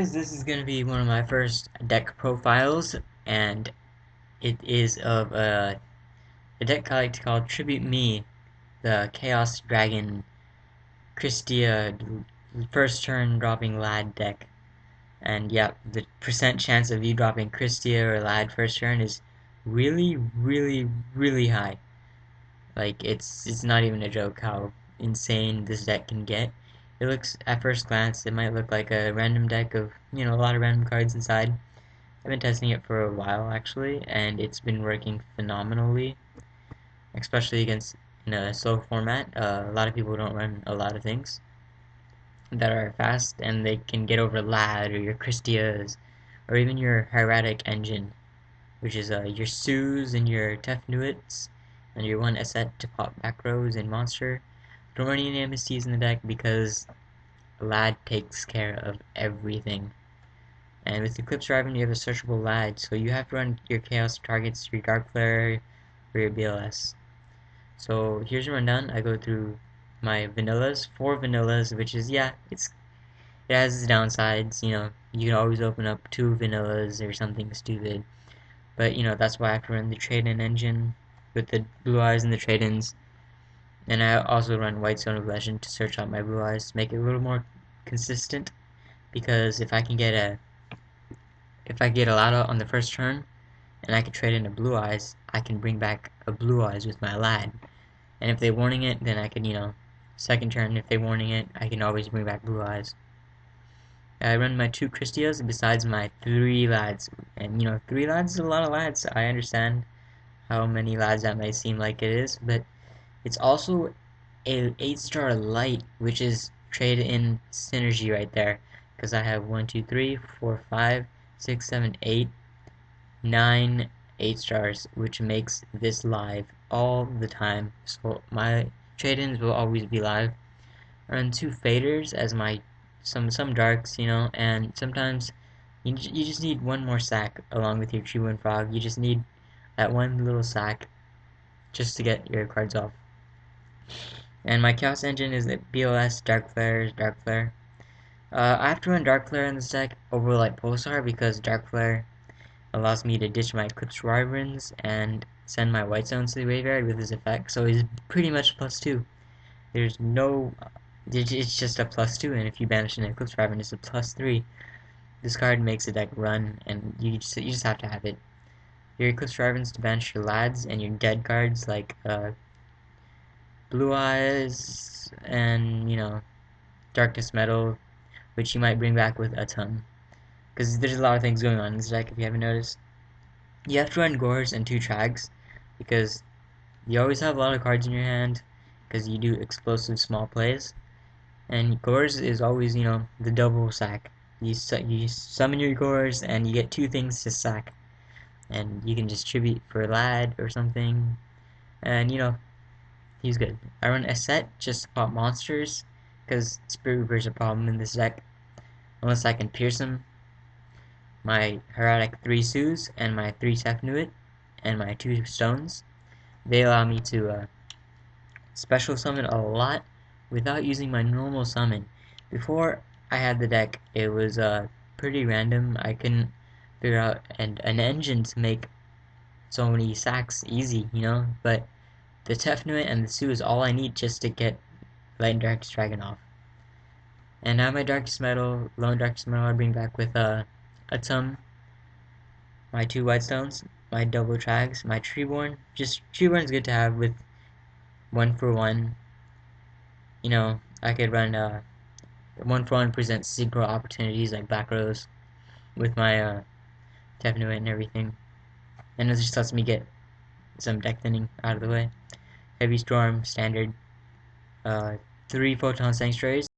guys, this is going to be one of my first deck profiles, and it is of a deck I like to call Tribute Me, the Chaos Dragon Christia first turn dropping Lad deck. And yeah, the percent chance of you dropping Christia or Lad first turn is really, really, really high. Like, it's not even a joke how insane this deck can get. It looks, at first glance, it might look like a random deck of, a lot of random cards inside. I've been testing it for a while, actually, and it's been working phenomenally, especially against in a slow format. A lot of people don't run a lot of things that are fast, and they can get over Lad or your Christias, or even your Hieratic Engine, which is your Sues and your Tefnuits, and your one asset to pop back rows and monster. Don't run any MSTs in the deck because Lad takes care of everything. And with Eclipse Riven, you have a searchable Lad, so you have to run your Chaos targets, your Dark Flare, or your BLS. So here's a rundown. I go through my vanillas, 4 vanillas, which is, yeah, it has its downsides. You can always open up 2 vanillas or something stupid. But, that's why I have to run the trade-in engine with the blue eyes and the trade-ins. And I also run White Stone of Legend to search out my blue eyes to make it a little more consistent. Because if I get a Lado on the first turn, and I can trade in a blue eyes, I can bring back a blue eyes with my Lad. And if they warning it, then I can, second turn, if they warning it, I can always bring back blue eyes. I run my 2 Christias besides my 3 Lads. And, 3 Lads is a lot of Lads. I understand how many Lads that may seem like it is, but it's also a 8-star light, which is trade in synergy right there. Because I have 1, 2, 3, 4, 5, 6, 7, 8, 9 8 stars, which makes this live all the time. So my trade-ins will always be live. I run 2 faders as my some darks, and sometimes you just need one more sack along with your Tree and Frog. You just need that one little sack just to get your cards off. And my Chaos Engine is the BOS Dark Flare. I have to run Dark Flare in this deck over like Pulsar because Dark Flare allows me to ditch my Eclipse Wyverns and send my White Stones to the graveyard with his effect, so he's pretty much +2. There's no... It's just a +2, and if you banish an Eclipse Wyvern, it's a +3. This card makes the deck run, and you just have to have it. Your Eclipse Wyverns to banish your Lads, and your dead cards like Blue Eyes, and, Darkness Metal, which you might bring back with a ton. Because there's a lot of things going on in this deck, if you haven't noticed. You have to run Gores and 2 Trags, because you always have a lot of cards in your hand, because you do explosive small plays. And Gores is always, the double sack. You summon your Gores, and you get 2 things to sack. And you can distribute for Lad or something. And, he's good. I run a set just to pop monsters, because Spirit Reaper's a problem in this deck. Unless I can pierce him. My Hieratic 3 Sues and my 3 Tefnuit and my 2 stones. They allow me to special summon a lot without using my normal summon. Before I had the deck, it was pretty random. I couldn't figure out an engine to make so many sacks easy, but the Tefnuit and the Sue is all I need just to get Light and Darkest Dragon off. And now my Darkest Metal, Lone Darkest Metal I bring back with a ton, my 2 White Stones, my double Trags, my Treeborn. Just Treeborn's good to have with 1-for-1. I could run 1-for-1 presents synchro opportunities like Black Rose with my Tefnuit and everything. And it just lets me get some deck thinning out of the way. Heavy Storm, standard. 3 Photon Sanctuaries.